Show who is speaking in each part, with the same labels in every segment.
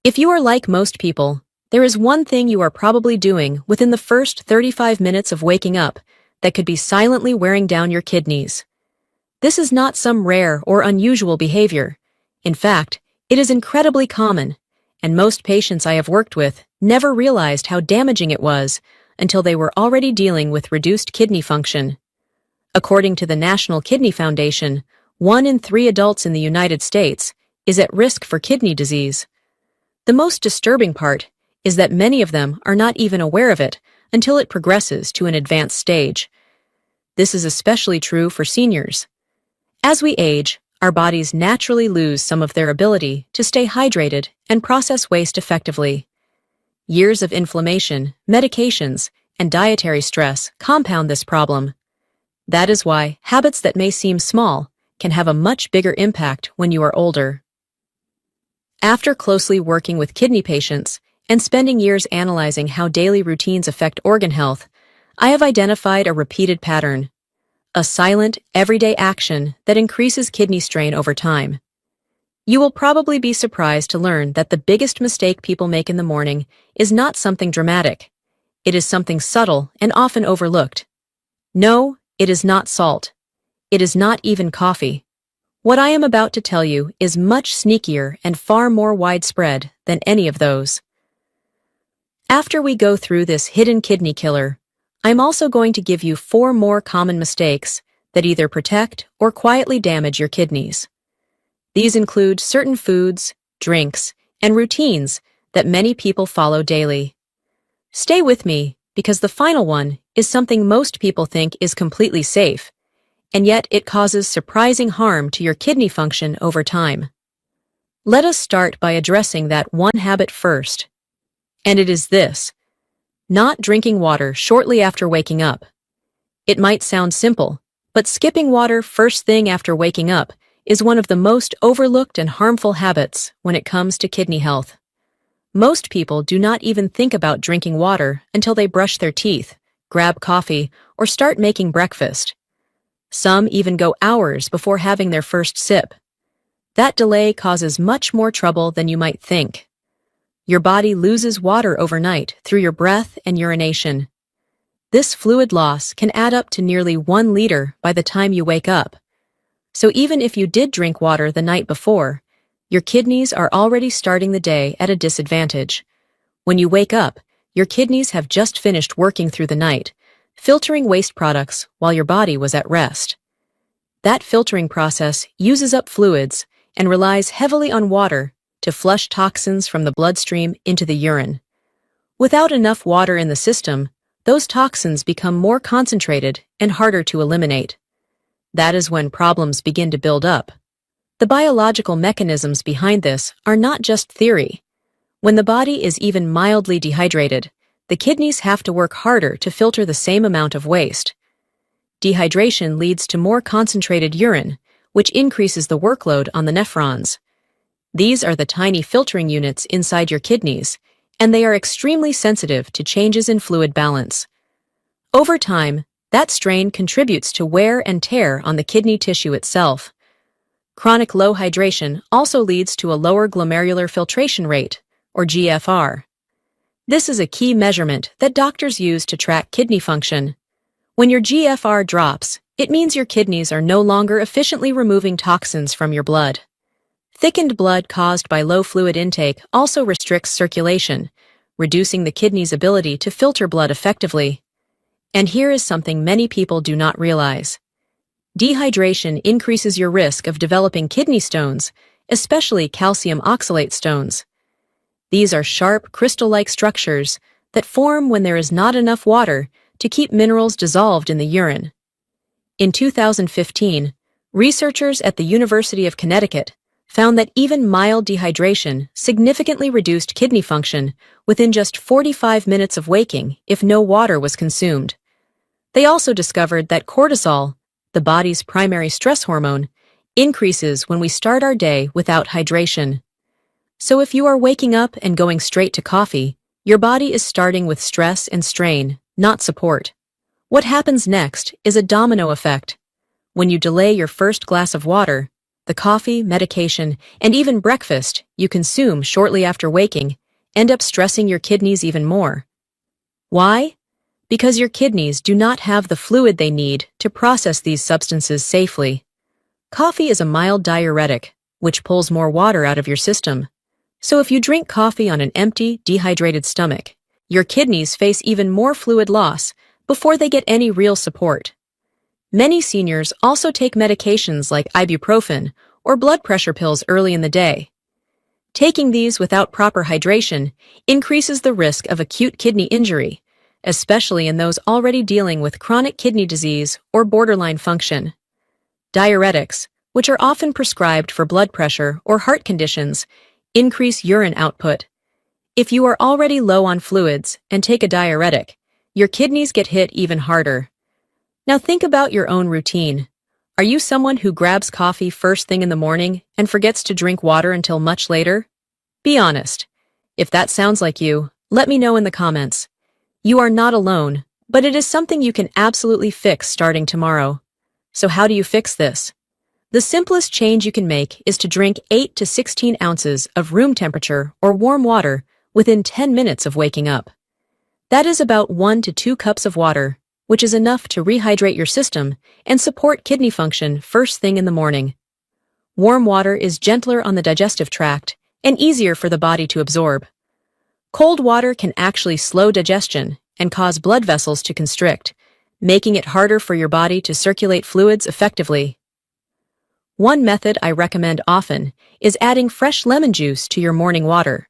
Speaker 1: If you are like most people, there is one thing you are probably doing within the first 35 minutes of waking up that could be silently wearing down your kidneys. This is not some rare or unusual behavior. In fact, it is incredibly common, and most patients I have worked with never realized how damaging it was until they were already dealing with reduced kidney function. According to the National Kidney Foundation, 1 in 3 adults in the United States is at risk for kidney disease. The most disturbing part is that many of them are not even aware of it until it progresses to an advanced stage. This is especially true for seniors. As we age, our bodies naturally lose some of their ability to stay hydrated and process waste effectively. Years of inflammation, medications, and dietary stress compound this problem. That is why habits that may seem small can have a much bigger impact when you are older. After closely working with kidney patients and spending years analyzing how daily routines affect organ health, I have identified a repeated pattern. A silent, everyday action that increases kidney strain over time. You will probably be surprised to learn that the biggest mistake people make in the morning is not something dramatic. It is something subtle and often overlooked. No, it is not salt. It is not even coffee. What I am about to tell you is much sneakier and far more widespread than any of those. After we go through this hidden kidney killer, I'm also going to give you 4 more common mistakes that either protect or quietly damage your kidneys. These include certain foods, drinks, and routines that many people follow daily. Stay with me, because the final one is something most people think is completely safe, and yet it causes surprising harm to your kidney function over time. Let us start by addressing that one habit first. And it is this: not drinking water shortly after waking up. It might sound simple, but skipping water first thing after waking up is one of the most overlooked and harmful habits when it comes to kidney health. Most people do not even think about drinking water until they brush their teeth, grab coffee, or start making breakfast. Some even go hours before having their first sip. That delay causes much more trouble than you might think. Your body loses water overnight through your breath and urination. This fluid loss can add up to nearly 1 liter by the time you wake up. So even if you did drink water the night before, your kidneys are already starting the day at a disadvantage. When you wake up, your kidneys have just finished working through the night, filtering waste products while your body was at rest. That filtering process uses up fluids and relies heavily on water to flush toxins from the bloodstream into the urine. Without enough water in the system, those toxins become more concentrated and harder to eliminate. That is when problems begin to build up. The biological mechanisms behind this are not just theory. When the body is even mildly dehydrated, the kidneys have to work harder to filter the same amount of waste. Dehydration leads to more concentrated urine, which increases the workload on the nephrons. These are the tiny filtering units inside your kidneys, and they are extremely sensitive to changes in fluid balance. Over time, that strain contributes to wear and tear on the kidney tissue itself. Chronic low hydration also leads to a lower glomerular filtration rate, or GFR. This is a key measurement that doctors use to track kidney function. When your GFR drops, it means your kidneys are no longer efficiently removing toxins from your blood. Thickened blood caused by low fluid intake also restricts circulation, reducing the kidney's ability to filter blood effectively. And here is something many people do not realize. Dehydration increases your risk of developing kidney stones, especially calcium oxalate stones. These are sharp, crystal-like structures that form when there is not enough water to keep minerals dissolved in the urine. In 2015, researchers at the University of Connecticut found that even mild dehydration significantly reduced kidney function within just 45 minutes of waking if no water was consumed. They also discovered that cortisol, the body's primary stress hormone, increases when we start our day without hydration. So if you are waking up and going straight to coffee, your body is starting with stress and strain, not support. What happens next is a domino effect. When you delay your first glass of water, the coffee, medication, and even breakfast you consume shortly after waking end up stressing your kidneys even more. Why? Because your kidneys do not have the fluid they need to process these substances safely. Coffee is a mild diuretic, which pulls more water out of your system. So if you drink coffee on an empty, dehydrated stomach, your kidneys face even more fluid loss before they get any real support. Many seniors also take medications like ibuprofen or blood pressure pills early in the day. Taking these without proper hydration increases the risk of acute kidney injury, especially in those already dealing with chronic kidney disease or borderline function. Diuretics, which are often prescribed for blood pressure or heart conditions, increase urine output. If you are already low on fluids and take a diuretic, your kidneys get hit even harder. Now think about your own routine. Are you someone who grabs coffee first thing in the morning and forgets to drink water until much later? Be honest. If that sounds like you, let me know in the comments. You are not alone, but it is something you can absolutely fix starting tomorrow. So how do you fix this? The simplest change you can make is to drink 8 to 16 ounces of room temperature or warm water within 10 minutes of waking up. That is about 1 to 2 cups of water, which is enough to rehydrate your system and support kidney function first thing in the morning. Warm water is gentler on the digestive tract and easier for the body to absorb. Cold water can actually slow digestion and cause blood vessels to constrict, making it harder for your body to circulate fluids effectively. One method I recommend often is adding fresh lemon juice to your morning water.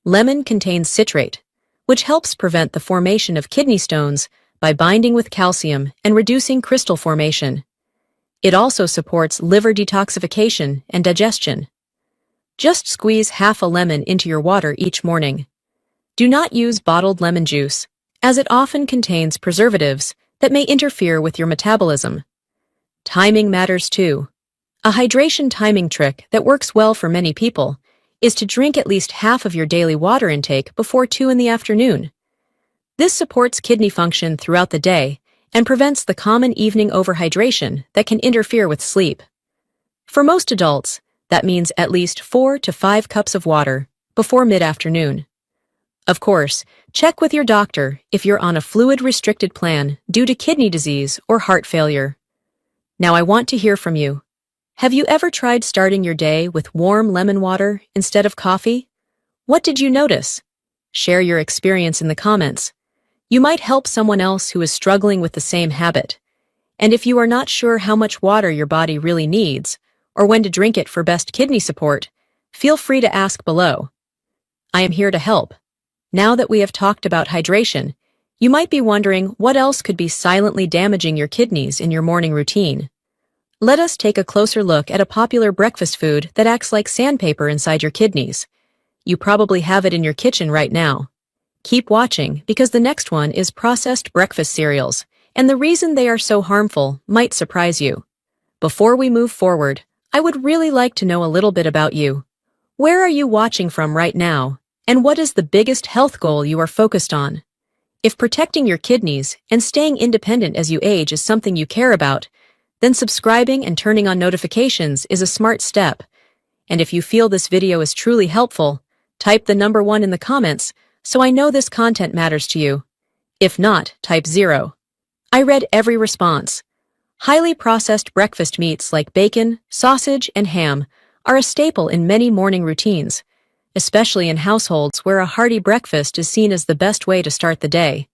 Speaker 1: Lemon contains citrate, which helps prevent the formation of kidney stones by binding with calcium and reducing crystal formation. It also supports liver detoxification and digestion. Just squeeze half a lemon into your water each morning. Do not use bottled lemon juice, as it often contains preservatives that may interfere with your metabolism. Timing matters too. A hydration timing trick that works well for many people is to drink at least half of your daily water intake before 2 in the afternoon. This supports kidney function throughout the day and prevents the common evening overhydration that can interfere with sleep. For most adults, that means at least 4 to 5 cups of water before mid-afternoon. Of course, check with your doctor if you're on a fluid-restricted plan due to kidney disease or heart failure. Now I want to hear from you. Have you ever tried starting your day with warm lemon water instead of coffee? What did you notice? Share your experience in the comments. You might help someone else who is struggling with the same habit. And if you are not sure how much water your body really needs, or when to drink it for best kidney support, feel free to ask below. I am here to help. Now that we have talked about hydration, you might be wondering what else could be silently damaging your kidneys in your morning routine. Let us take a closer look at a popular breakfast food that acts like sandpaper inside your kidneys. You probably have it in your kitchen right now. Keep watching because the next one is processed breakfast cereals, and the reason they are so harmful might surprise you. Before we move forward, I would really like to know a little bit about you. Where are you watching from right now, and what is the biggest health goal you are focused on? If protecting your kidneys and staying independent as you age is something you care about, then subscribing and turning on notifications is a smart step. And if you feel this video is truly helpful, type the number 1 in the comments so I know this content matters to you. If not, type 0. I read every response. Highly processed breakfast meats like bacon, sausage, and ham are a staple in many morning routines, especially in households where a hearty breakfast is seen as the best way to start the day.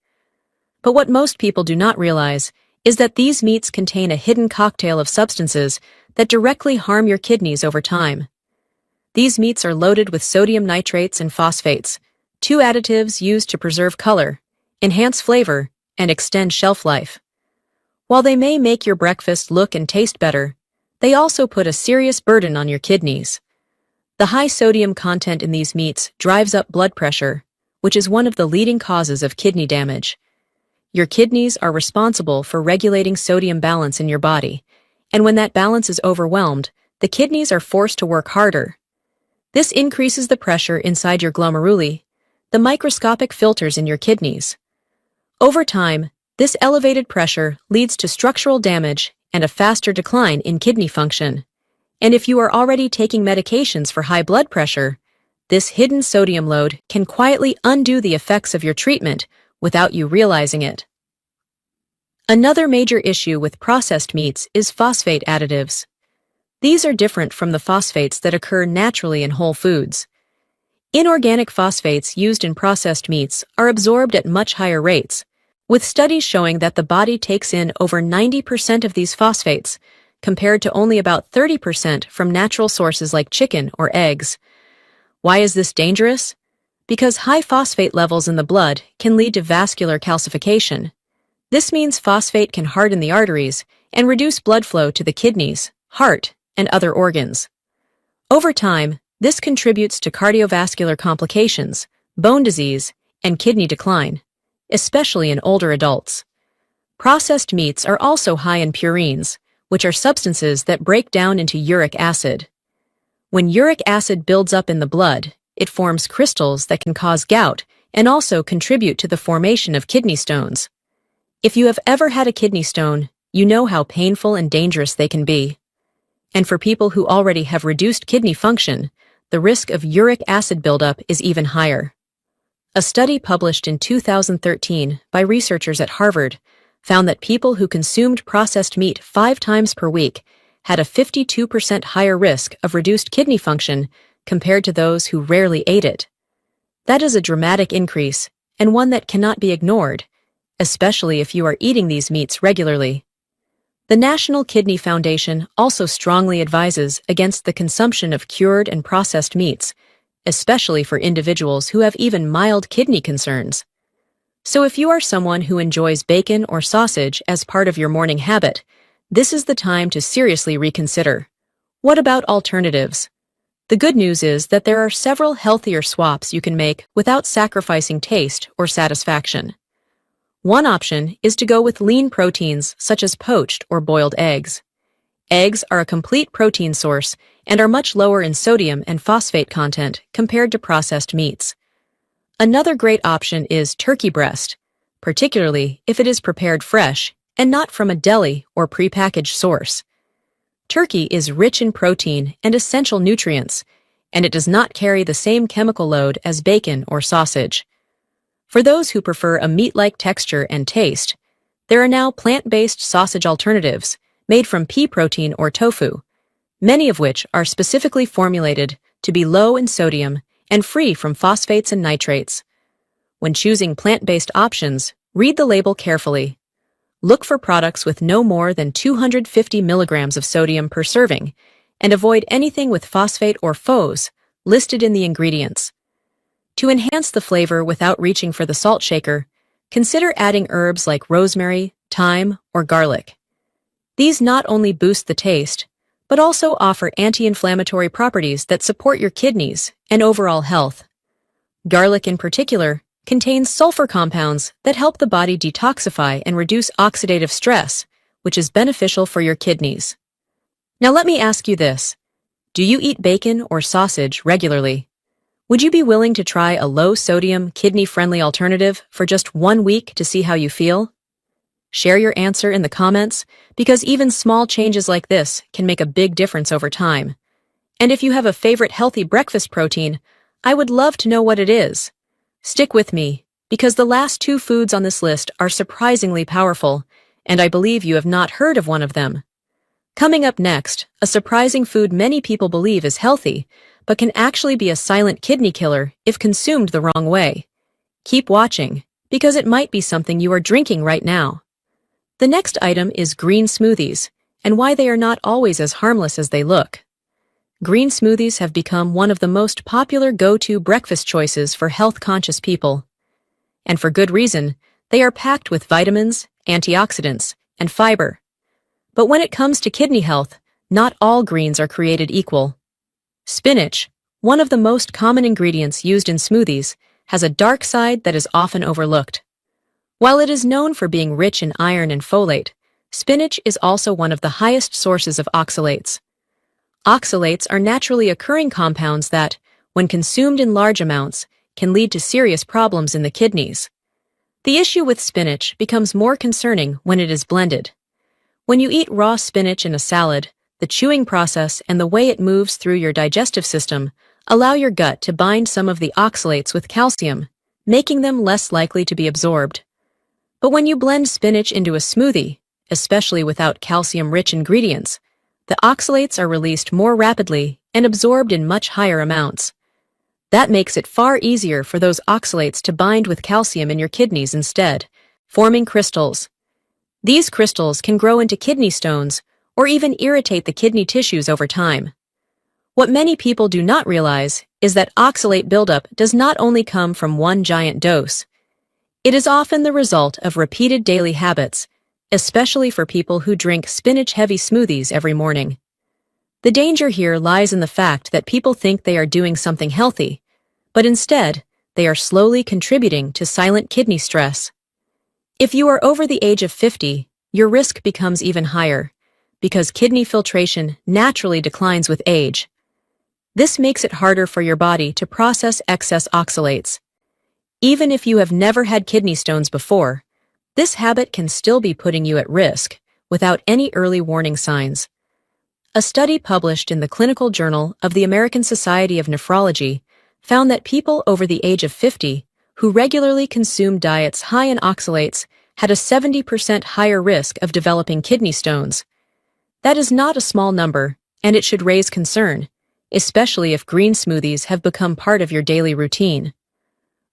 Speaker 1: But what most people do not realize is that these meats contain a hidden cocktail of substances that directly harm your kidneys over time. These meats are loaded with sodium nitrates and phosphates, 2 additives used to preserve color, enhance flavor, and extend shelf life. While they may make your breakfast look and taste better, they also put a serious burden on your kidneys. The high sodium content in these meats drives up blood pressure, which is one of the leading causes of kidney damage. Your kidneys are responsible for regulating sodium balance in your body, and when that balance is overwhelmed, the kidneys are forced to work harder. This increases the pressure inside your glomeruli, the microscopic filters in your kidneys. Over time, this elevated pressure leads to structural damage and a faster decline in kidney function. And if you are already taking medications for high blood pressure, this hidden sodium load can quietly undo the effects of your treatment without you realizing it. Another major issue with processed meats is phosphate additives. These are different from the phosphates that occur naturally in whole foods. Inorganic phosphates used in processed meats are absorbed at much higher rates, with studies showing that the body takes in over 90% of these phosphates, compared to only about 30% from natural sources like chicken or eggs. Why is this dangerous? Because high phosphate levels in the blood can lead to vascular calcification. This means phosphate can harden the arteries and reduce blood flow to the kidneys, heart, and other organs. Over time, this contributes to cardiovascular complications, bone disease, and kidney decline, especially in older adults. Processed meats are also high in purines, which are substances that break down into uric acid. When uric acid builds up in the blood, it forms crystals that can cause gout and also contribute to the formation of kidney stones. If you have ever had a kidney stone, you know how painful and dangerous they can be. And for people who already have reduced kidney function, the risk of uric acid buildup is even higher. A study published in 2013 by researchers at Harvard found that people who consumed processed meat 5 times per week had a 52% higher risk of reduced kidney function compared to those who rarely ate it. That is a dramatic increase, and one that cannot be ignored, especially if you are eating these meats regularly. The National Kidney Foundation also strongly advises against the consumption of cured and processed meats, especially for individuals who have even mild kidney concerns. So if you are someone who enjoys bacon or sausage as part of your morning habit, this is the time to seriously reconsider. What about alternatives? The good news is that there are several healthier swaps you can make without sacrificing taste or satisfaction. One option is to go with lean proteins such as poached or boiled eggs. Eggs are a complete protein source and are much lower in sodium and phosphate content compared to processed meats. Another great option is turkey breast, particularly if it is prepared fresh and not from a deli or prepackaged source. Turkey is rich in protein and essential nutrients, and it does not carry the same chemical load as bacon or sausage. For those who prefer a meat-like texture and taste, there are now plant-based sausage alternatives made from pea protein or tofu, many of which are specifically formulated to be low in sodium and free from phosphates and nitrates. When choosing plant-based options, read the label carefully. Look for products with no more than 250 milligrams of sodium per serving, and avoid anything with phosphate or PHOs listed in the ingredients. To enhance the flavor without reaching for the salt shaker, consider adding herbs like rosemary, thyme, or garlic. These not only boost the taste, but also offer anti-inflammatory properties that support your kidneys and overall health. Garlic in particular contains sulfur compounds that help the body detoxify and reduce oxidative stress, which is beneficial for your kidneys. Now let me ask you this. Do you eat bacon or sausage regularly? Would you be willing to try a low-sodium, kidney-friendly alternative for just 1 week to see how you feel? Share your answer in the comments, because even small changes like this can make a big difference over time. And if you have a favorite healthy breakfast protein, I would love to know what it is. Stick with me, because the last 2 foods on this list are surprisingly powerful, and I believe you have not heard of one of them. Coming up next, a surprising food many people believe is healthy, but can actually be a silent kidney killer if consumed the wrong way. Keep watching, because it might be something you are drinking right now. The next item is green smoothies, and why they are not always as harmless as they look. Green smoothies have become one of the most popular go-to breakfast choices for health-conscious people. And for good reason, they are packed with vitamins, antioxidants, and fiber. But when it comes to kidney health, not all greens are created equal. Spinach, one of the most common ingredients used in smoothies, has a dark side that is often overlooked. While it is known for being rich in iron and folate, spinach is also one of the highest sources of oxalates. Oxalates are naturally occurring compounds that, when consumed in large amounts, can lead to serious problems in the kidneys. The issue with spinach becomes more concerning when it is blended. When you eat raw spinach in a salad, the chewing process, and the way it moves through your digestive system allow your gut to bind some of the oxalates with calcium, making them less likely to be absorbed. But when you blend spinach into a smoothie, especially without calcium-rich ingredients, the oxalates are released more rapidly and absorbed in much higher amounts. That makes it far easier for those oxalates to bind with calcium in your kidneys instead, forming crystals. These crystals can grow into kidney stones or even irritate the kidney tissues over time. What many people do not realize is that oxalate buildup does not only come from one giant dose. It is often the result of repeated daily habits, especially for people who drink spinach-heavy smoothies every morning. The danger here lies in the fact that people think they are doing something healthy, but instead, they are slowly contributing to silent kidney stress. If you are over the age of 50, your risk becomes even higher, because kidney filtration naturally declines with age. This makes it harder for your body to process excess oxalates. Even if you have never had kidney stones before, this habit can still be putting you at risk without any early warning signs. A study published in the Clinical Journal of the American Society of Nephrology found that people over the age of 50 who regularly consumed diets high in oxalates had a 70% higher risk of developing kidney stones. That is not a small number, and it should raise concern, especially if green smoothies have become part of your daily routine.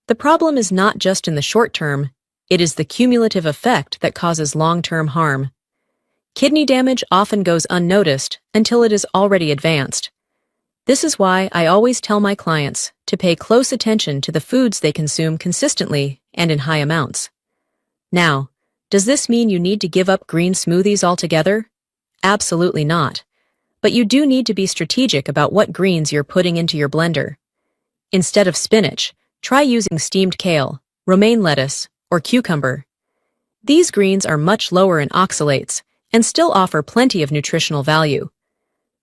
Speaker 1: The problem is not just in the short term, it is the cumulative effect that causes long-term harm. Kidney damage often goes unnoticed until it is already advanced. This is why I always tell my clients to pay close attention to the foods they consume consistently and in high amounts. Now, does this mean you need to give up green smoothies altogether? Absolutely not. But you do need to be strategic about what greens you're putting into your blender. Instead of spinach, try using steamed kale, romaine lettuce, or cucumber. These greens are much lower in oxalates and still offer plenty of nutritional value.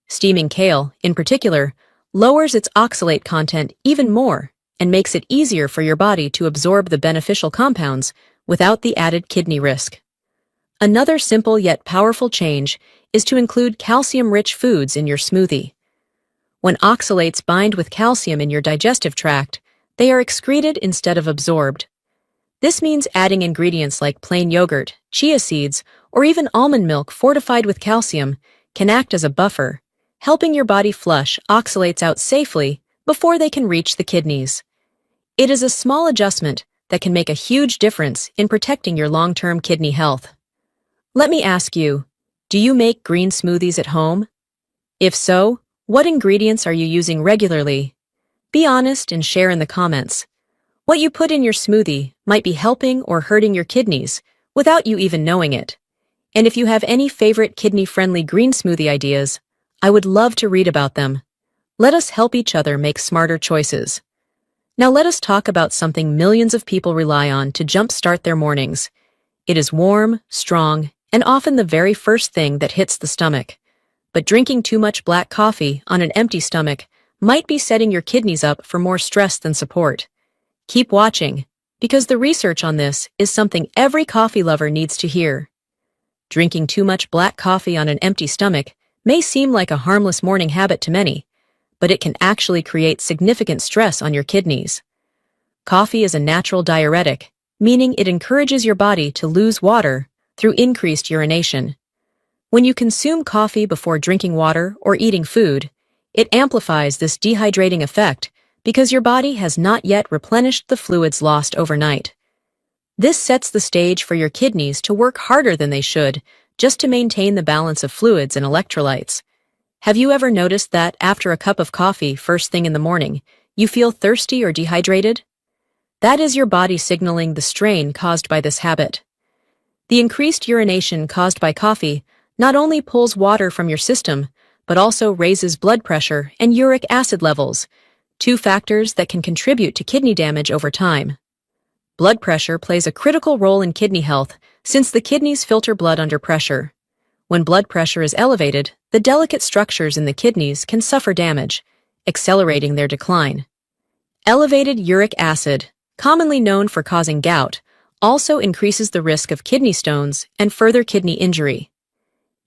Speaker 1: Steaming kale, in particular, lowers its oxalate content even more and makes it easier for your body to absorb the beneficial compounds without the added kidney risk. Another simple yet powerful change is to include calcium-rich foods in your smoothie. When oxalates bind with calcium in your digestive tract, they are excreted instead of absorbed. This means adding ingredients like plain yogurt, chia seeds, or even almond milk fortified with calcium can act as a buffer, helping your body flush oxalates out safely before they can reach the kidneys. It is a small adjustment that can make a huge difference in protecting your long-term kidney health. Let me ask you, do you make green smoothies at home? If so, what ingredients are you using regularly? Be honest and share in the comments. What you put in your smoothie might be helping or hurting your kidneys without you even knowing it. And if you have any favorite kidney-friendly green smoothie ideas, I would love to read about them. Let us help each other make smarter choices. Now let us talk about something millions of people rely on to jumpstart their mornings. It is warm, strong, and often the very first thing that hits the stomach. But drinking too much black coffee on an empty stomach might be setting your kidneys up for more stress than support. Keep watching, because the research on this is something every coffee lover needs to hear. Drinking too much black coffee on an empty stomach may seem like a harmless morning habit to many, but it can actually create significant stress on your kidneys. Coffee is a natural diuretic, meaning it encourages your body to lose water through increased urination. When you consume coffee before drinking water or eating food, it amplifies this dehydrating effect because your body has not yet replenished the fluids lost overnight. This sets the stage for your kidneys to work harder than they should just to maintain the balance of fluids and electrolytes. Have you ever noticed that after a cup of coffee first thing in the morning, you feel thirsty or dehydrated? That is your body signaling the strain caused by this habit. The increased urination caused by coffee not only pulls water from your system, but also raises blood pressure and uric acid levels, two factors that can contribute to kidney damage over time. Blood pressure plays a critical role in kidney health since the kidneys filter blood under pressure. When blood pressure is elevated, the delicate structures in the kidneys can suffer damage, accelerating their decline. Elevated uric acid, commonly known for causing gout, also increases the risk of kidney stones and further kidney injury.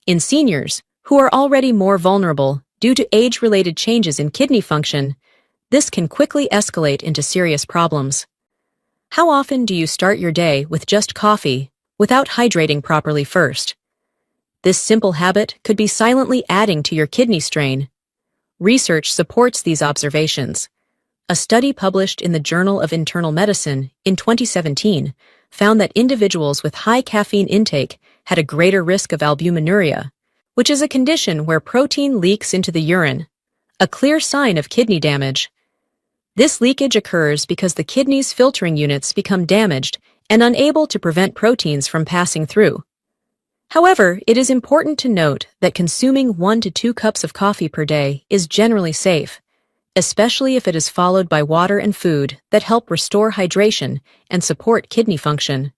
Speaker 1: In seniors, who are already more vulnerable due to age-related changes in kidney function, this can quickly escalate into serious problems. How often do you start your day with just coffee without hydrating properly first? This simple habit could be silently adding to your kidney strain. Research supports these observations. A study published in the Journal of Internal Medicine in 2017 found that individuals with high caffeine intake had a greater risk of albuminuria, which is a condition where protein leaks into the urine, a clear sign of kidney damage. This leakage occurs because the kidney's filtering units become damaged and unable to prevent proteins from passing through. However, it is important to note that consuming 1 to 2 cups of coffee per day is generally safe, especially if it is followed by water and food that help restore hydration and support kidney function.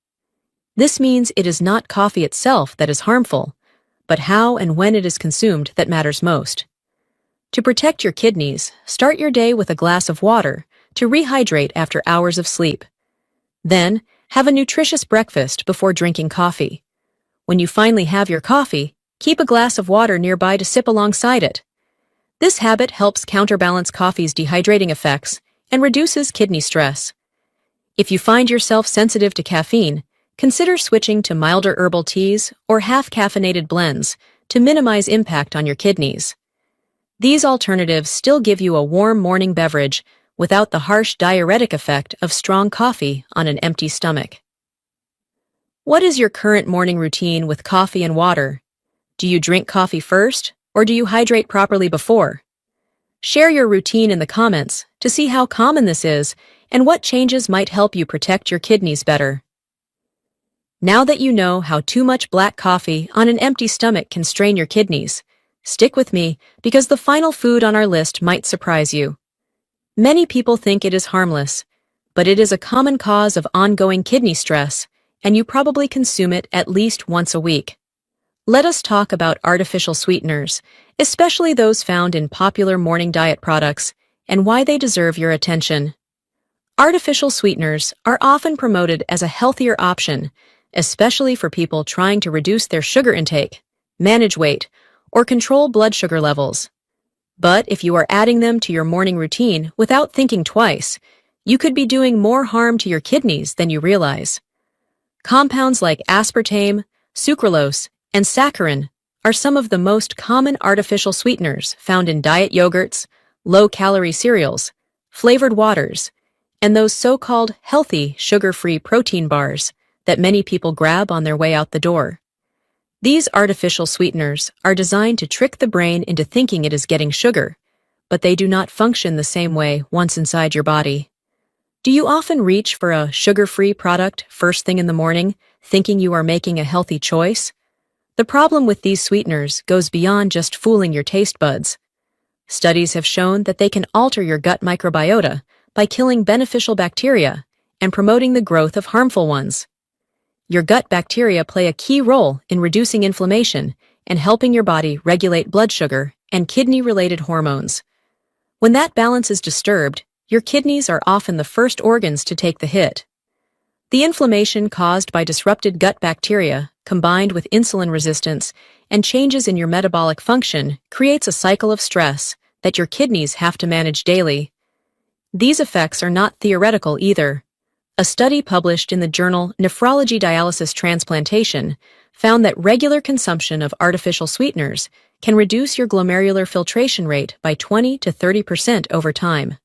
Speaker 1: This means it is not coffee itself that is harmful, but how and when it is consumed that matters most. To protect your kidneys, start your day with a glass of water to rehydrate after hours of sleep. Then, have a nutritious breakfast before drinking coffee. When you finally have your coffee, keep a glass of water nearby to sip alongside it. This habit helps counterbalance coffee's dehydrating effects and reduces kidney stress. If you find yourself sensitive to caffeine, consider switching to milder herbal teas or half-caffeinated blends to minimize impact on your kidneys. These alternatives still give you a warm morning beverage without the harsh diuretic effect of strong coffee on an empty stomach. What is your current morning routine with coffee and water? Do you drink coffee first, or do you hydrate properly before? Share your routine in the comments to see how common this is and what changes might help you protect your kidneys better. Now that you know how too much black coffee on an empty stomach can strain your kidneys, stick with me because the final food on our list might surprise you. Many people think it is harmless, but it is a common cause of ongoing kidney stress, and you probably consume it at least once a week. Let us talk about artificial sweeteners, especially those found in popular morning diet products, and why they deserve your attention. Artificial sweeteners are often promoted as a healthier option, especially for people trying to reduce their sugar intake, manage weight, or control blood sugar levels. But if you are adding them to your morning routine without thinking twice, you could be doing more harm to your kidneys than you realize. Compounds like aspartame, sucralose, and saccharin are some of the most common artificial sweeteners found in diet yogurts, low-calorie cereals, flavored waters, and those so-called healthy sugar-free protein bars that many people grab on their way out the door. These artificial sweeteners are designed to trick the brain into thinking it is getting sugar, but they do not function the same way once inside your body. Do you often reach for a sugar-free product first thing in the morning, thinking you are making a healthy choice? The problem with these sweeteners goes beyond just fooling your taste buds. Studies have shown that they can alter your gut microbiota by killing beneficial bacteria and promoting the growth of harmful ones. Your gut bacteria play a key role in reducing inflammation and helping your body regulate blood sugar and kidney-related hormones. When that balance is disturbed, your kidneys are often the first organs to take the hit. The inflammation caused by disrupted gut bacteria, combined with insulin resistance and changes in your metabolic function, creates a cycle of stress that your kidneys have to manage daily. These effects are not theoretical either. A study published in the journal Nephrology Dialysis Transplantation found that regular consumption of artificial sweeteners can reduce your glomerular filtration rate by 20 to 30% over time.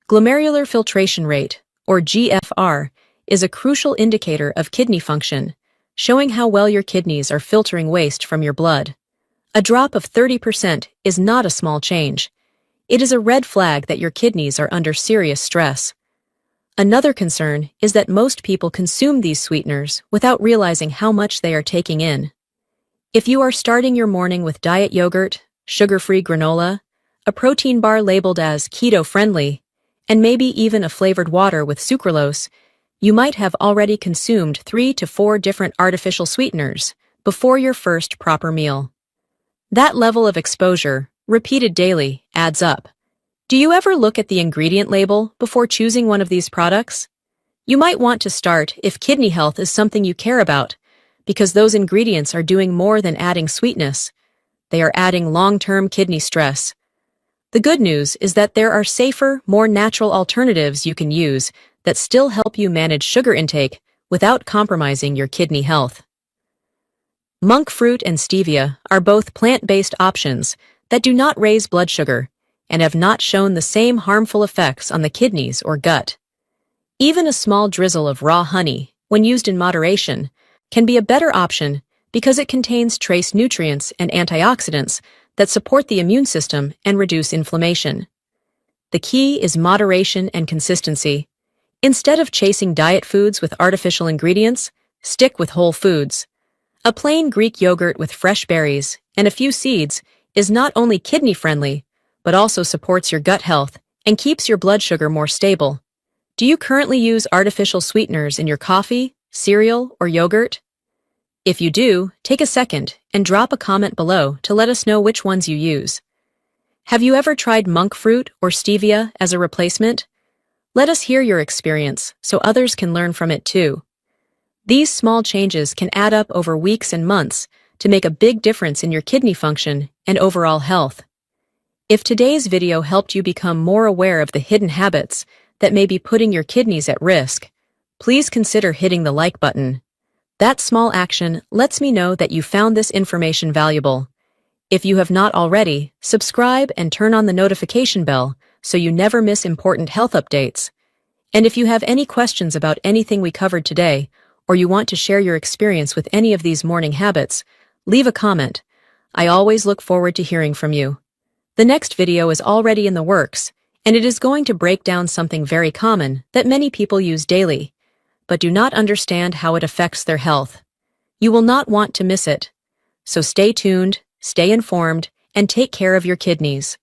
Speaker 1: Glomerular filtration rate, or GFR, is a crucial indicator of kidney function, showing how well your kidneys are filtering waste from your blood. A drop of 30% is not a small change. It is a red flag that your kidneys are under serious stress. Another concern is that most people consume these sweeteners without realizing how much they are taking in. If you are starting your morning with diet yogurt, sugar-free granola, a protein bar labeled as keto-friendly, and maybe even a flavored water with sucralose, you might have already consumed 3 to 4 different artificial sweeteners before your first proper meal. That level of exposure, repeated daily, adds up. Do you ever look at the ingredient label before choosing one of these products? You might want to start if kidney health is something you care about, because those ingredients are doing more than adding sweetness. they are adding long-term kidney stress. The good news is that there are safer, more natural alternatives you can use that still help you manage sugar intake without compromising your kidney health. Monk fruit and stevia are both plant-based options that do not raise blood sugar and have not shown the same harmful effects on the kidneys or gut. Even a small drizzle of raw honey, when used in moderation, can be a better option because it contains trace nutrients and antioxidants that support the immune system and reduce inflammation. The key is moderation and consistency. Instead of chasing diet foods with artificial ingredients, stick with whole foods. A plain Greek yogurt with fresh berries and a few seeds is not only kidney-friendly, but also supports your gut health and keeps your blood sugar more stable. Do you currently use artificial sweeteners in your coffee, cereal, or yogurt? If you do, take a second and drop a comment below to let us know which ones you use. Have you ever tried monk fruit or stevia as a replacement? Let us hear your experience so others can learn from it too. These small changes can add up over weeks and months to make a big difference in your kidney function and overall health. If today's video helped you become more aware of the hidden habits that may be putting your kidneys at risk, please consider hitting the like button. That small action lets me know that you found this information valuable. If you have not already, subscribe and turn on the notification bell so you never miss important health updates. And if you have any questions about anything we covered today, or you want to share your experience with any of these morning habits, leave a comment. I always look forward to hearing from you. The next video is already in the works, and it is going to break down something very common that many people use daily, but do not understand how it affects their health. You will not want to miss it. So stay tuned, stay informed, and take care of your kidneys.